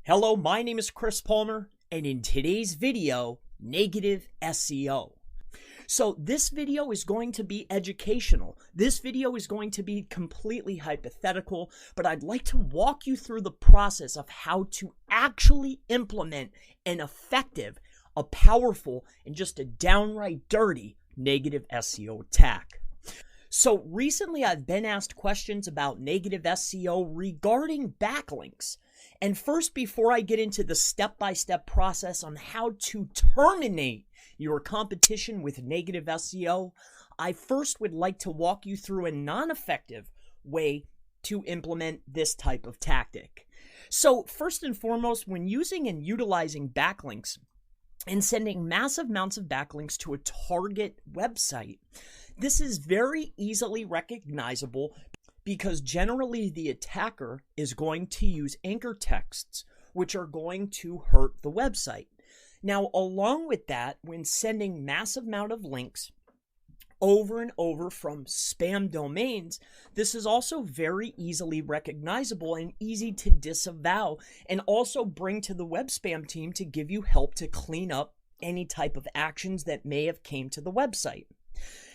Hello, my name is Chris Palmer, and in today's video, negative SEO. So this video is going to be educational. This video is going to be completely hypothetical, but I'd like to walk you through the process of how to actually implement an effective, a powerful, and just a downright dirty negative SEO attack. So recently I've been asked questions about negative SEO regarding backlinks. And first, before I get into the step-by-step process on how to terminate your competition with negative SEO, I first would like to walk you through a non-effective way to implement this type of tactic. So first and foremost, when using and utilizing backlinks and sending massive amounts of backlinks to a target website, this is very easily recognizable because generally the attacker is going to use anchor texts, which are going to hurt the website. Now, along with that, when sending massive amount of links over and over from spam domains, this is also very easily recognizable and easy to disavow and also bring to the web spam team to give you help to clean up any type of actions that may have came to the website.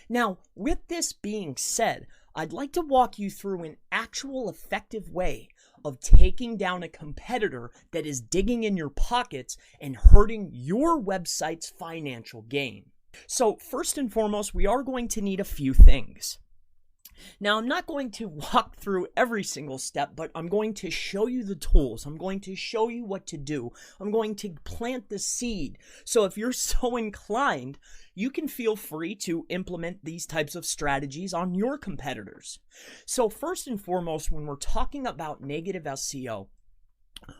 Now, with this being said, I'd like to walk you through an actual effective way of taking down a competitor that is digging in your pockets and hurting your website's financial gain. So first and foremost, we are going to need a few things. Now, I'm not going to walk through every single step, but I'm going to show you the tools. I'm going to show you what to do. I'm going to plant the seed. So if you're so inclined, you can feel free to implement these types of strategies on your competitors. So first and foremost, when we're talking about negative SEO,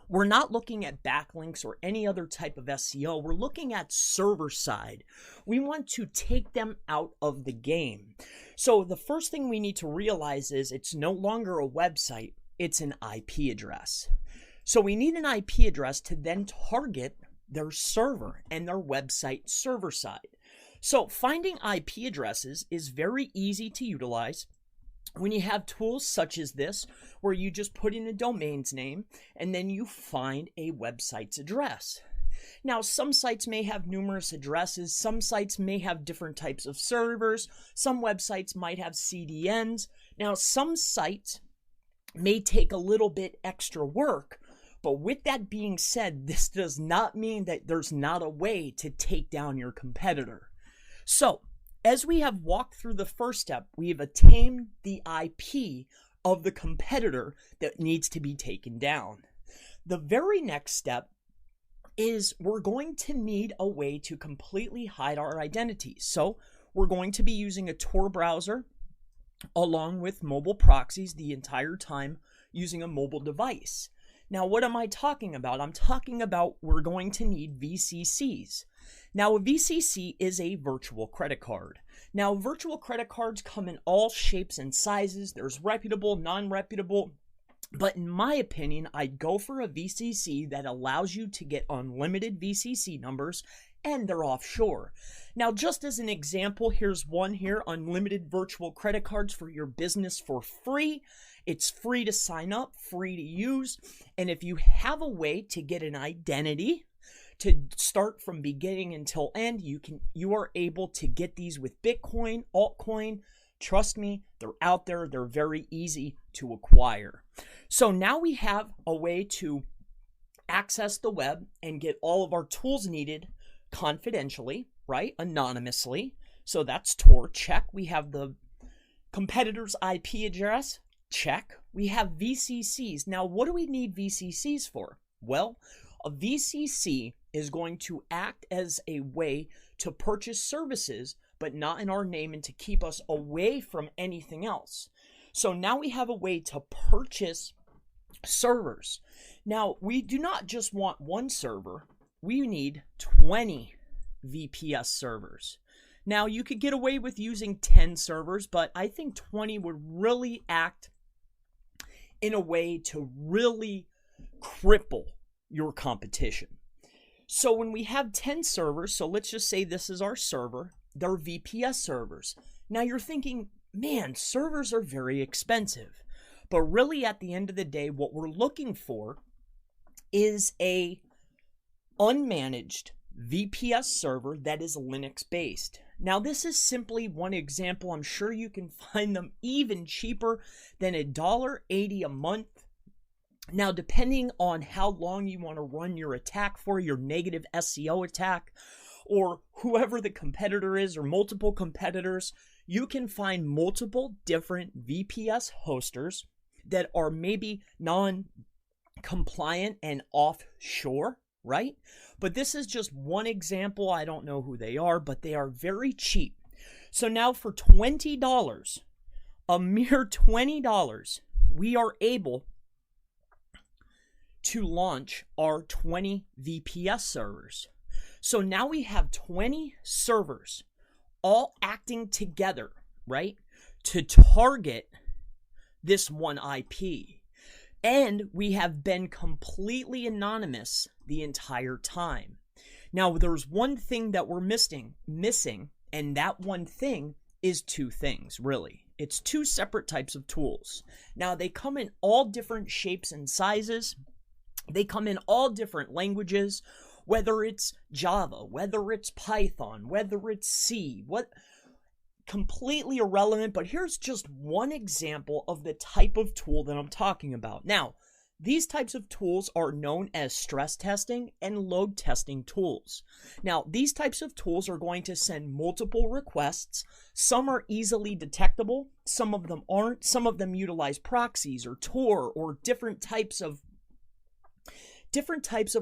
we're not looking at backlinks or any other type of SEO. We're looking at server side. We want to take them out of the game. So the first thing we need to realize is it's no longer a website, it's an IP address. So we need an IP address to then target their server and their website server side. So finding IP addresses is very easy to utilize when you have tools such as this, where you just put in a domain's name and then you find a website's address. Now, some sites may have numerous addresses. Some sites may have different types of servers. Some websites might have CDNs. Now, some sites may take a little bit extra work. But with that being said, this does not mean that there's not a way to take down your competitor. So, as we have walked through the first step, we have attained the IP of the competitor that needs to be taken down. The very next step is we're going to need a way to completely hide our identity. So we're going to be using a Tor browser along with mobile proxies the entire time using a mobile device. Now, what am I talking about? I'm talking about we're going to need VCCs. Now, a VCC is a virtual credit card. Now, virtual credit cards come in all shapes and sizes. There's reputable, non-reputable. But in my opinion, I'd go for a VCC that allows you to get unlimited VCC numbers, and they're offshore. Now, just as an example, here's one here, unlimited virtual credit cards for your business for free. It's free to sign up, free to use. And if you have a way to get an identity to start from beginning until end, you are able to get these with Bitcoin, altcoin. Trust me, they're out there. They're very easy to acquire. So now we have a way to access the web and get all of our tools needed confidentially, right? Anonymously. So that's Tor, check. We have the competitor's IP address, check. We have VCCs. Now, what do we need VCCs for? Well, a VCC is going to act as a way to purchase services, but not in our name, and to keep us away from anything else. So now we have a way to purchase servers. Now, we do not just want one server. We need 20 VPS servers. Now, you could get away with using 10 servers, but I think 20 would really act in a way to really cripple your competition. So when we have 10 servers, so let's just say this is our server, they're VPS servers. Now you're thinking, man, servers are very expensive. But really at the end of the day, what we're looking for is a unmanaged VPS server that is Linux based. Now this is simply one example. I'm sure you can find them even cheaper than $1.80 a month. Now depending on how long you want to run your attack for, your negative SEO attack, or whoever the competitor is or multiple competitors, you can find multiple different VPS hosters that are maybe non-compliant and offshore, right? But this is just one example. I don't know who they are, but they are very cheap. So now for $20, a mere $20, we are able to launch our 20 VPS servers. So now we have 20 servers all acting together, right, to target this one IP. And we have been completely anonymous the entire time. Now, there's one thing that we're missing, and that one thing is two things, really. It's two separate types of tools. Now, they come in all different shapes and sizes. They come in all different languages, whether it's Java, whether it's Python, whether it's C, completely irrelevant, but here's just one example of the type of tool that I'm talking about. Now, these types of tools are known as stress testing and load testing tools. Now, these types of tools are going to send multiple requests. Some are easily detectable, some of them aren't. Some of them utilize proxies or Tor or different types of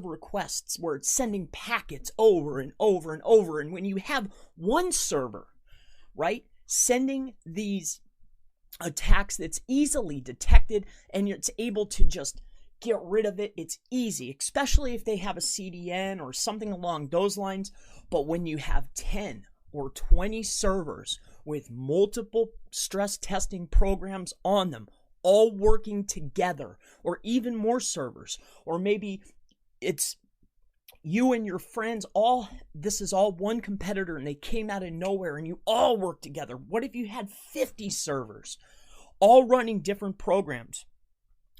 requests where it's sending packets over and over and over. And when you have one server, right, sending these attacks that's easily detected and it's able to just get rid of it, it's easy, especially if they have a CDN or something along those lines. But when you have 10 or 20 servers with multiple stress testing programs on them, all working together, or even more servers, or maybe it's you and your friends, this is all one competitor and they came out of nowhere and you all work together. What if you had 50 servers all running different programs?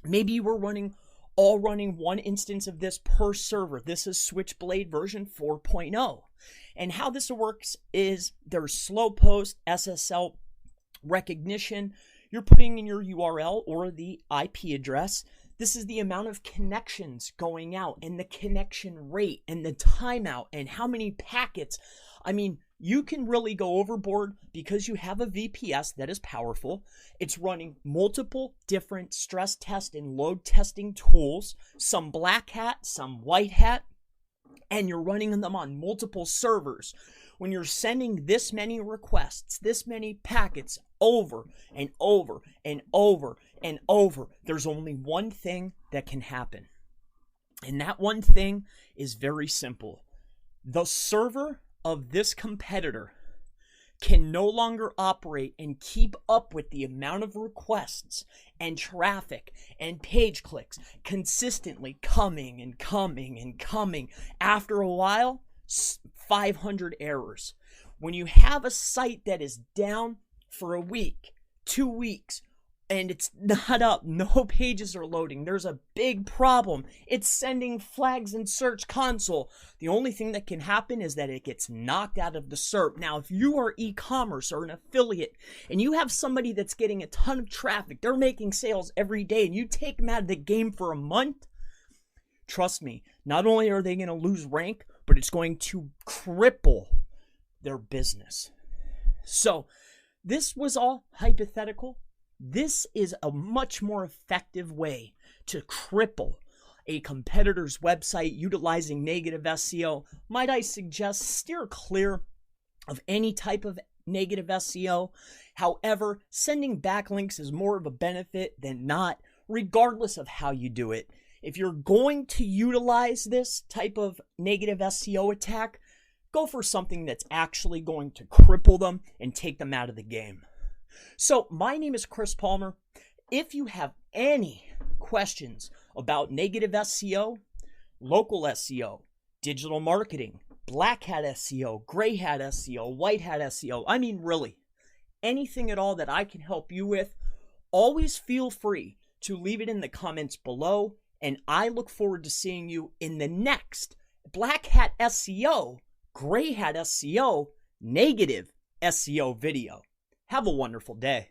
Maybe you were running one instance of this per server. This is Switchblade version 4.0. And how this works is there's slow post, SSL recognition. You're putting in your URL or the IP address. This is the amount of connections going out and the connection rate and the timeout and how many packets. I mean, you can really go overboard because you have a VPS that is powerful. It's running multiple different stress test and load testing tools, some black hat, some white hat, and you're running them on multiple servers. When you're sending this many requests, this many packets over and over and over and over, there's only one thing that can happen. And that one thing is very simple. The server of this competitor can no longer operate and keep up with the amount of requests and traffic and page clicks consistently coming and coming and coming. After a while, 500 errors. When you have a site that is down for a week, 2 weeks, and it's not up, no pages are loading, there's a big problem. It's sending flags in Search Console. The only thing that can happen is that it gets knocked out of the SERP. Now, if you are e-commerce or an affiliate and you have somebody that's getting a ton of traffic, they're making sales every day, and you take them out of the game for a month, trust me, not only are they going to lose rank, but it's going to cripple their business. So this was all hypothetical. This is a much more effective way to cripple a competitor's website utilizing negative SEO. Might I suggest steer clear of any type of negative SEO. However, sending backlinks is more of a benefit than not, regardless of how you do it. If you're going to utilize this type of negative SEO attack, go for something that's actually going to cripple them and take them out of the game. So my name is Chris Palmer. If you have any questions about negative SEO, local SEO, digital marketing, black hat SEO, gray hat SEO, white hat SEO, I mean really anything at all that I can help you with, always feel free to leave it in the comments below and I look forward to seeing you in the next Black Hat SEO, Gray Hat SEO, Negative SEO video. Have a wonderful day.